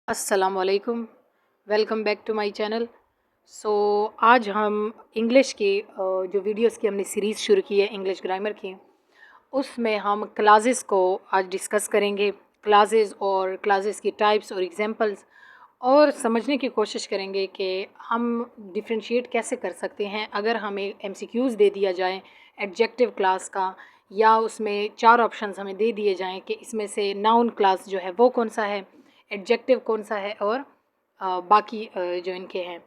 अस्सलामुअलैकुम। Welcome back to my channel. So आज हम इंग्लिश की जो वीडियोस की हमने सीरीज़ शुरू की है इंग्लिश ग्रामर की, उसमें हम क्लासेस को आज डिस्कस करेंगे। क्लासेस और क्लासेस की टाइप्स और एग्जांपल्स, और समझने की कोशिश करेंगे कि हम डिफरेंशिएट कैसे कर सकते हैं अगर हमें एमसीक्यूज़ दे दिया जाए एडजेक्टिव क्लास का, या उसमें चार ऑप्शंस हमें दे दिए जाएं कि इसमें से नाउन क्लास जो है वो कौन सा है, एडजेक्टिव कौन सा है, और बाकी जो इनके हैं।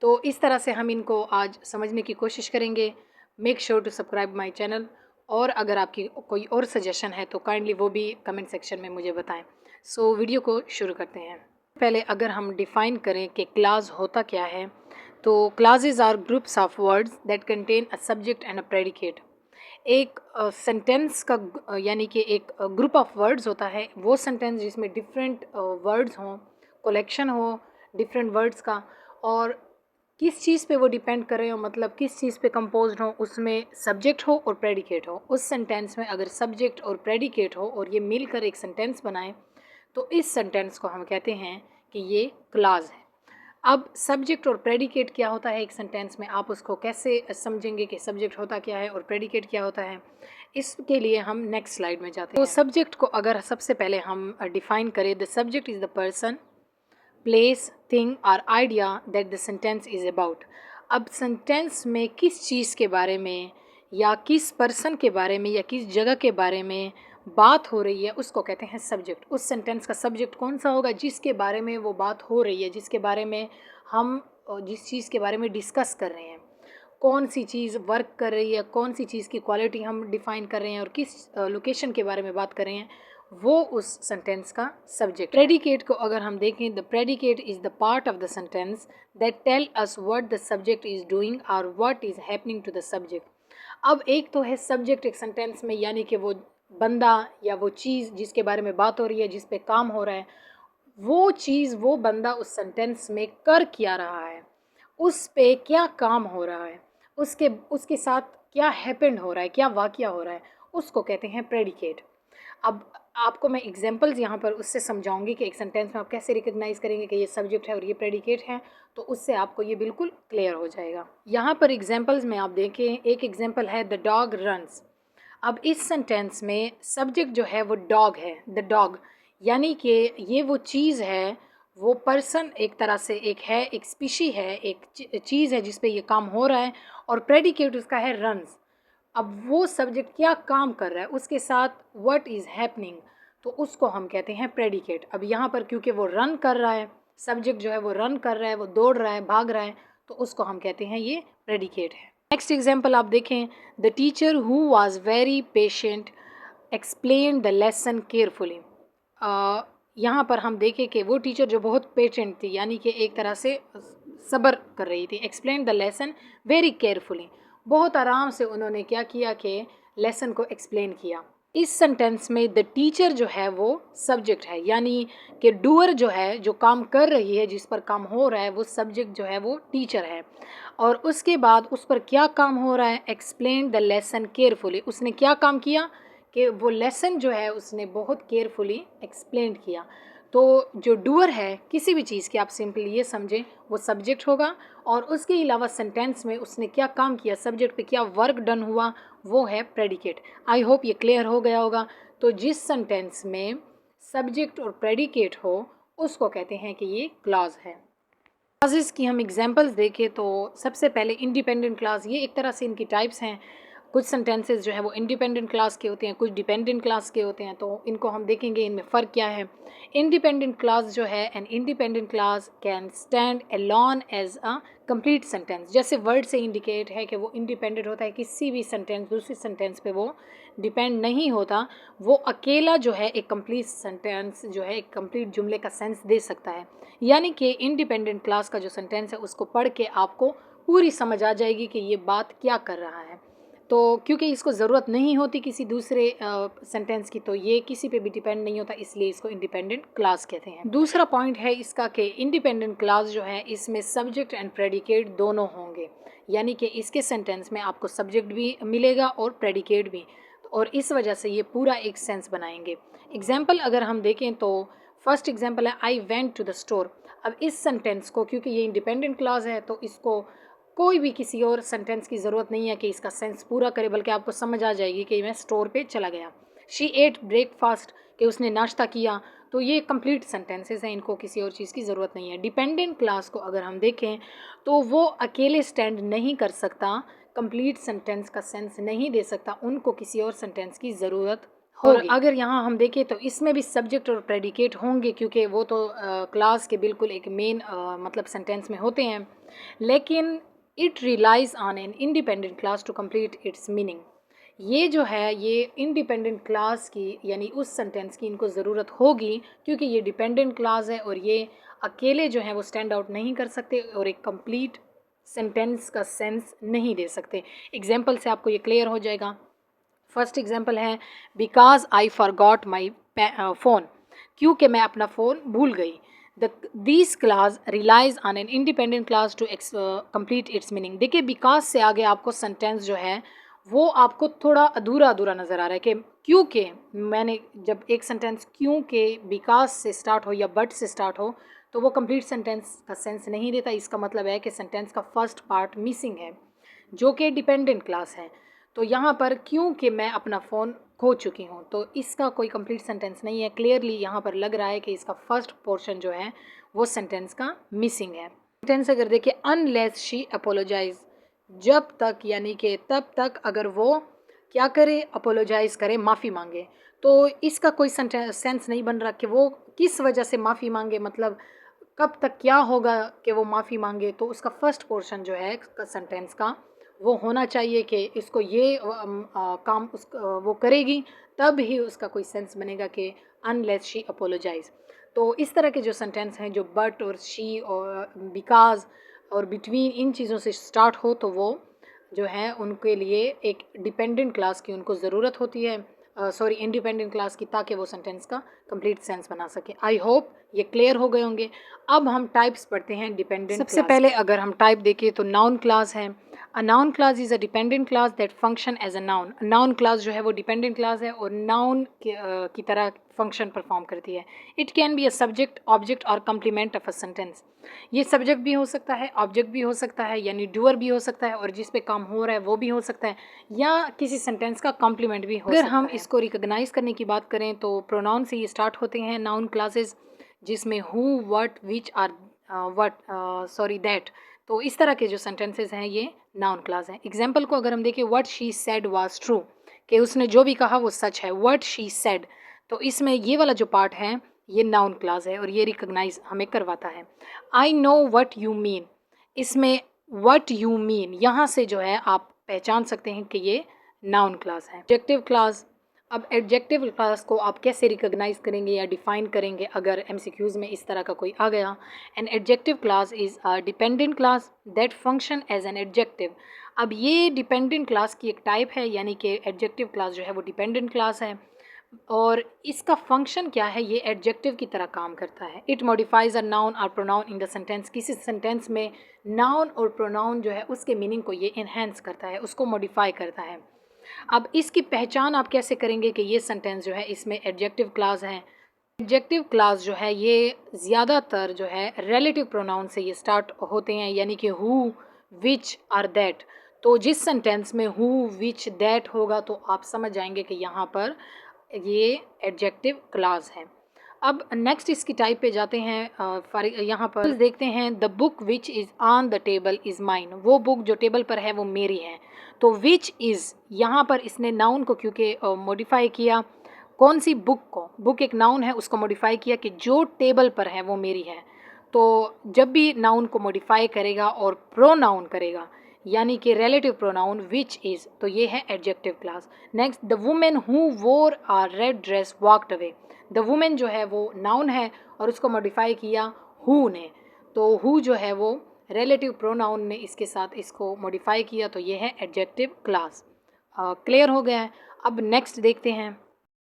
तो इस तरह से हम इनको आज समझने की कोशिश करेंगे। Make sure to subscribe my channel, और अगर आपकी कोई और सजेशन है तो काइंडली वो भी कमेंट सेक्शन में मुझे बताएं। सो वीडियो को शुरू करते हैं। पहले अगर हम डिफ़ाइन करें कि क्लास होता क्या है, तो clauses are groups of words that contain a subject and a predicate. एक सेंटेंस का यानी कि एक ग्रुप ऑफ वर्ड्स होता है, वो सेंटेंस जिसमें डिफरेंट वर्ड्स हों, कलेक्शन हो डिफरेंट वर्ड्स का, और किस चीज़ पे वो डिपेंड कर रहे हो, मतलब किस चीज़ पे कंपोज्ड हो, उसमें सब्जेक्ट हो और प्रेडिकेट हो। उस सेंटेंस में अगर सब्जेक्ट और प्रेडिकेट हो और ये मिलकर एक सेंटेंस बनाए, तो इस सेंटेंस को हम कहते हैं कि ये क्लास है। अब सब्जेक्ट और प्रेडिकेट क्या होता है एक सेंटेंस में, आप उसको कैसे समझेंगे कि सब्जेक्ट होता क्या है और प्रेडिकेट क्या होता है, इसके लिए हम नेक्स्ट स्लाइड में जाते हैं। तो सब्जेक्ट को अगर सबसे पहले हम डिफाइन करें, the subject is the person, place, thing और idea that the sentence is about. अब सेंटेंस में किस चीज़ के बारे में, या किस पर्सन के बारे में, या किस जगह के बारे में बात हो रही है, उसको कहते हैं सब्जेक्ट। उस सेंटेंस का सब्जेक्ट कौन सा होगा, जिसके बारे में वो बात हो रही है, जिसके बारे में हम जिस चीज़ के बारे में डिस्कस कर रहे हैं, कौन सी चीज़ वर्क कर रही है, कौन सी चीज़ की क्वालिटी हम डिफ़ाइन कर रहे हैं, और किस लोकेशन के बारे में बात कर रहे हैं, वो उस सेंटेंस का सब्जेक्ट। प्रेडिकेट को अगर हम देखें, the predicate is the part of the sentence that tell us what the subject is doing और what is happening to the subject. अब एक तो है सब्जेक्ट एक सेंटेंस में, यानी कि वो बंदा या वो चीज़ जिसके बारे में बात हो रही है, जिस पे काम हो रहा है, वो चीज़ वो बंदा उस सेंटेंस में कर क्या रहा है, उस पे क्या काम हो रहा है, उसके उसके साथ क्या हैपेंड हो रहा है, क्या वाक़या हो रहा है, उसको कहते हैं प्रेडिकेट। अब आपको मैं एग्जांपल्स यहाँ पर उससे समझाऊंगी कि एक सेंटेंस में आप कैसे रिकग्नाइज़ करेंगे कि ये सब्जेक्ट है और ये प्रेडिकेट है, तो उससे आपको ये बिल्कुल क्लियर हो जाएगा। यहाँ पर एग्जांपल्स में आप देखें, एक एग्जांपल है द डॉग रन्स। अब इस सेंटेंस में सब्जेक्ट जो है वो डॉग है, द डॉग, यानी कि ये वो चीज़ है, वो पर्सन एक तरह से एक है, एक स्पीशी है, एक चीज़ है जिस पे ये काम हो रहा है, और प्रेडिकेट उसका है रन्स। अब वो सब्जेक्ट क्या काम कर रहा है, उसके साथ व्हाट इज़ हैपनिंग, तो उसको हम कहते हैं प्रेडिकेट। अब यहाँ पर क्योंकि वो रन कर रहा है, सब्जेक्ट जो है वो रन कर रहा है, वो दौड़ रहा है, भाग रहा है, तो उसको हम कहते हैं ये प्रेडिकेट है। नेक्स्ट एग्जाम्पल आप देखें, the teacher who was very patient explain the lesson carefully. यहाँ पर हम देखें कि वो टीचर जो बहुत पेशेंट थी, यानी कि एक तरह से सब्र कर रही थी, explain the lesson very carefully, बहुत आराम से उन्होंने क्या किया कि लेसन को एक्सप्लेन किया। इस सेंटेंस में द टीचर जो है वो सब्जेक्ट है, यानी कि डूअर जो है, जो काम कर रही है, जिस पर काम हो रहा है, वो सब्जेक्ट जो है वो टीचर है, और उसके बाद उस पर क्या काम हो रहा है, एक्सप्लेन द लेसन केयरफुली, उसने क्या काम किया कि वो लेसन जो है उसने बहुत केयरफुली एक्सप्लेन किया। तो जो डूअर है किसी भी चीज़ की, आप सिंपली ये समझें, वो सब्जेक्ट होगा, और उसके अलावा सेंटेंस में उसने क्या काम किया, सब्जेक्ट पे क्या वर्क डन हुआ, वो है प्रेडिकेट। आई होप ये क्लियर हो गया होगा। तो जिस सेंटेंस में सब्जेक्ट और प्रेडिकेट हो, उसको कहते हैं कि ये क्लॉज है। क्लासेस की हम एग्जांपल्स देखें तो सबसे पहले इंडिपेंडेंट क्लास, ये एक तरह से इनकी टाइप्स हैं। कुछ सेंटेंसेस जो है वो इंडिपेंडेंट क्लास के होते हैं, कुछ डिपेंडेंट क्लास के होते हैं, तो इनको हम देखेंगे इनमें फ़र्क क्या है। इंडिपेंडेंट क्लास जो है, an independent clause can stand alone as a complete sentence. जैसे वर्ड से इंडिकेट है कि वो इंडिपेंडेंट होता है, किसी भी सेंटेंस दूसरी सेंटेंस पे वो डिपेंड नहीं होता, वो अकेला जो है एक कंप्लीट सेंटेंस जो है, एक कंप्लीट जुमले का सेंस दे सकता है। यानी कि इंडिपेंडेंट क्लास का जो सेंटेंस है उसको पढ़ के आपको पूरी समझ आ जाएगी कि ये बात क्या कर रहा है। तो क्योंकि इसको ज़रूरत नहीं होती किसी दूसरे सेंटेंस की, तो ये किसी पे भी डिपेंड नहीं होता, इसलिए इसको इंडिपेंडेंट क्लास कहते हैं। दूसरा पॉइंट है इसका कि इंडिपेंडेंट क्लास जो है, इसमें सब्जेक्ट एंड प्रेडिकेट दोनों होंगे, यानी कि इसके सेंटेंस में आपको सब्जेक्ट भी मिलेगा और प्रेडिकेट भी, और इस वजह से ये पूरा एक सेंस बनाएंगे। एग्जाम्पल अगर हम देखें तो फर्स्ट एग्जांपल है I went to the store. अब इस सेंटेंस को, क्योंकि ये इंडिपेंडेंट क्लॉज है, तो इसको कोई भी किसी और सेंटेंस की ज़रूरत नहीं है कि इसका सेंस पूरा करे, बल्कि आपको समझ आ जाएगी कि मैं स्टोर पे चला गया। शी एट ब्रेकफास्ट, कि उसने नाश्ता किया, तो ये कंप्लीट सेंटेंसेस हैं, इनको किसी और चीज़ की ज़रूरत नहीं है। डिपेंडेंट क्लास को अगर हम देखें तो वो अकेले स्टैंड नहीं कर सकता, कंप्लीट सेंटेंस का सेंस नहीं दे सकता, उनको किसी और सेंटेंस की ज़रूरत और अगर यहाँ हम देखें तो इसमें भी सब्जेक्ट और प्रेडिकेट होंगे, क्योंकि वो तो क्लास के बिल्कुल एक मेन मतलब सेंटेंस में होते हैं, लेकिन it relies on an independent clause to complete its meaning. ये जो है ये इंडिपेंडेंट क्लास की, यानी उस सेंटेंस की इनको ज़रूरत होगी, क्योंकि ये डिपेंडेंट क्लास है और ये अकेले जो है वो स्टैंड आउट नहीं कर सकते और एक कंप्लीट सेंटेंस का सेंस नहीं दे सकते। एग्जाम्पल से आपको ये क्लियर हो जाएगा। फर्स्ट एग्जाम्पल है because I forgot my phone, क्योंकि मैं अपना फ़ोन भूल गई। This clause relies on an independent clause to complete its meaning. देखिए बिकॉज से आगे आपको सेंटेंस जो है वो आपको थोड़ा अधूरा अधूरा नज़र आ रहा है कि क्योंकि, मैंने जब एक सेंटेंस क्योंकि बिकॉज से स्टार्ट हो या बट से स्टार्ट हो तो वो कंप्लीट सेंटेंस का सेंस नहीं देता। इसका मतलब है कि सेंटेंस का फर्स्ट पार्ट मिसिंग है, जो कि डिपेंडेंट क्लास है। तो यहाँ पर क्योंकि मैं अपना फ़ोन खो चुकी हूँ, तो इसका कोई कंप्लीट सेंटेंस नहीं है। क्लियरली यहाँ पर लग रहा है कि इसका फर्स्ट पोर्शन जो है वो सेंटेंस का मिसिंग है। सेंटेंस अगर देखिए अनलेस शी अपोलोजाइज, जब तक यानी कि तब तक अगर वो क्या करे, अपोलोजाइज करे, माफ़ी मांगे, तो इसका कोई सेंस नहीं बन रहा कि वो किस वजह से माफ़ी मांगे, मतलब कब तक क्या होगा कि वो माफ़ी मांगे। तो उसका फर्स्ट पोर्शन जो है सेंटेंस का वो होना चाहिए कि इसको ये काम वो करेगी, तब ही उसका कोई सेंस बनेगा कि अनलेस शी अपोलोजाइज। तो इस तरह के जो सेंटेंस हैं जो बट और शी और बिकॉज और बिटवीन इन चीज़ों से स्टार्ट हो, तो वो जो है उनके लिए एक डिपेंडेंट क्लास की उनको ज़रूरत होती है, सॉरी इंडिपेंडेंट क्लास की, ताकि वो सेंटेंस का कंप्लीट सेंस बना सके। आई होप ये क्लियर हो गए होंगे। अब हम टाइप्स पढ़ते हैं डिपेंडेंट। सबसे पहले अगर हम टाइप देखें तो नाउन क्लास है। A noun clause is a dependent clause that function as a noun. Noun clause जो है वो डिपेंडेंट क्लास है और नाउन की तरह फंक्शन परफॉर्म करती है। It can be a subject, object और कम्प्लीमेंट ऑफ अ सेंटेंस। ये सब्जेक्ट भी हो सकता है, ऑब्जेक्ट भी हो सकता है, यानी डूअर भी हो सकता है और जिस पे काम हो रहा है वो भी हो सकता है, या किसी सेंटेंस का कॉम्प्लीमेंट भी हो सकता है। अगर हम इसको रिकॉग्नाइज करने की बात करें तो प्रोनाउन से ये स्टार्ट होते हैं नाउन क्लासेस, जिसमें who, what, which or that. तो इस तरह के जो सेंटेंसेस हैं ये नाउन क्लास हैं। एग्जाम्पल को अगर हम देखें, what she said was true, कि उसने जो भी कहा वो सच है। व्हाट शी सेड, तो इसमें ये वाला जो पार्ट है ये नाउन क्लास है और ये रिकॉग्नाइज हमें करवाता है। I know what you mean, इसमें व्हाट यू मीन यहाँ से जो है आप पहचान सकते हैं कि ये नाउन क्लास है। एडजेक्टिव क्लास, अब एडजेक्टिव क्लास को आप कैसे रिकॉग्नाइज करेंगे या डिफाइन करेंगे अगर एमसीक्यूज़ में इस तरह का कोई आ गया। An adjective clause is a dependent clause that function as an adjective. अब ये डिपेंडेंट क्लास की एक टाइप है, यानी कि एडजेक्टिव क्लास जो है वो डिपेंडेंट क्लास है और इसका फंक्शन क्या है, ये एडजेक्टिव की तरह काम करता है। इट मॉडिफाइज अ नाउन और प्रोनाउन इन द सेंटेंस। किसी सेंटेंस में नाउन और प्रोनाउन जो है उसके मीनिंग को ये इन्हेंस करता है, उसको मॉडिफाई करता है। अब इसकी पहचान आप कैसे करेंगे कि ये सेंटेंस जो है इसमें एडजेक्टिव क्लास है। एडजेक्टिव क्लास जो है ये ज़्यादातर जो है रिलेटिव प्रोनाउन से ये स्टार्ट होते हैं, यानी कि हु, विच और दैट। तो जिस सेंटेंस में हु, विच, दैट होगा तो आप समझ जाएंगे कि यहाँ पर ये एडजेक्टिव क्लास है। अब नेक्स्ट इसकी टाइप पे जाते हैं। यहाँ पर देखते हैं the book which is on the table is mine, वो बुक जो टेबल पर है वो मेरी है। तो विच इज़ यहाँ पर इसने नाउन को क्योंकि मॉडिफाई किया, कौन सी बुक को, बुक एक नाउन है उसको मॉडिफाई किया कि जो टेबल पर है वो मेरी है। तो जब भी नाउन को मॉडिफाई करेगा और प्रोनाउन करेगा, यानी कि रिलेटिव प्रोनाउन विच इज़, तो ये है adjective class. Next the women who वोर अ red dress walked away. The women जो है वो नाउन है और उसको मॉडिफाई किया हु ने, तो हु जो है वो रिलेटिव प्रोनाउन ने इसके साथ इसको मॉडिफाई किया, तो ये है एडजेक्टिव क्लास। क्लियर हो गया है। अब नेक्स्ट देखते हैं।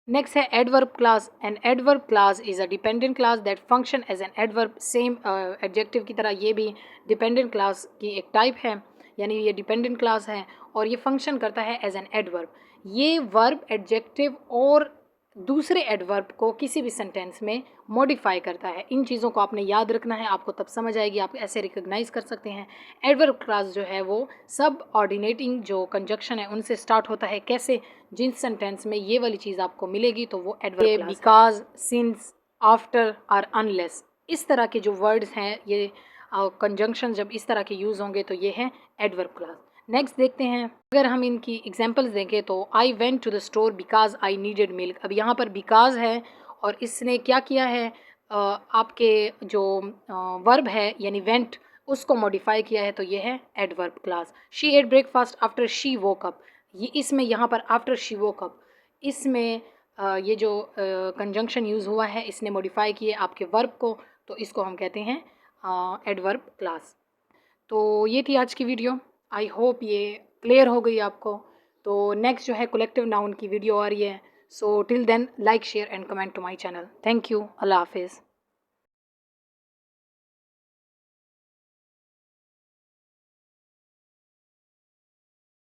नेक्स्ट है adverb clause. An adverb clause is a dependent clause that function as an adverb. Same adjective की तरह ये भी डिपेंडेंट क्लास की एक टाइप है, यानी ये डिपेंडेंट क्लास है और ये फंक्शन करता है एज एन एडवर्ब। ये वर्ब, एडजेक्टिव और दूसरे एडवर्ब को किसी भी सेंटेंस में मॉडिफाई करता है। इन चीज़ों को आपने याद रखना है, आपको तब समझ आएगी, आप ऐसे रिकॉग्नाइज कर सकते हैं। एडवर्ब क्लास जो है वो सब ऑर्डिनेटिंग जो कंजक्शन है उनसे स्टार्ट होता है। कैसे? जिन सेंटेंस में ये वाली चीज़ आपको मिलेगी तो वो adverb class. Because, since, after और अनलेस, इस तरह के जो वर्ड्स हैं, ये कंजंक्शन जब इस तरह के यूज़ होंगे तो ये है एडवर्ब क्लास। नेक्स्ट देखते हैं, अगर हम इनकी एग्जांपल्स देखें तो I went to the store because I needed milk. अब यहाँ पर बिकॉज है और इसने क्या किया है, आपके जो वर्ब है यानी वेंट उसको मॉडिफाई किया है, तो ये है adverb clause. She ate breakfast after she woke up, ये इसमें यहाँ पर आफ्टर शी वोक अप इसमें ये जो कंजंक्शन यूज़ हुआ है इसने मॉडिफाई किए आपके वर्ब को, तो इसको हम कहते हैं एडवर्ब क्लास। तो ये थी आज की वीडियो, आई होप ये क्लियर हो गई आपको। तो नेक्स्ट जो है कलेक्टिव नाउन की वीडियो आ रही है। So till then like share and comment to my channel. Thank you, अल्लाह हाफिज़।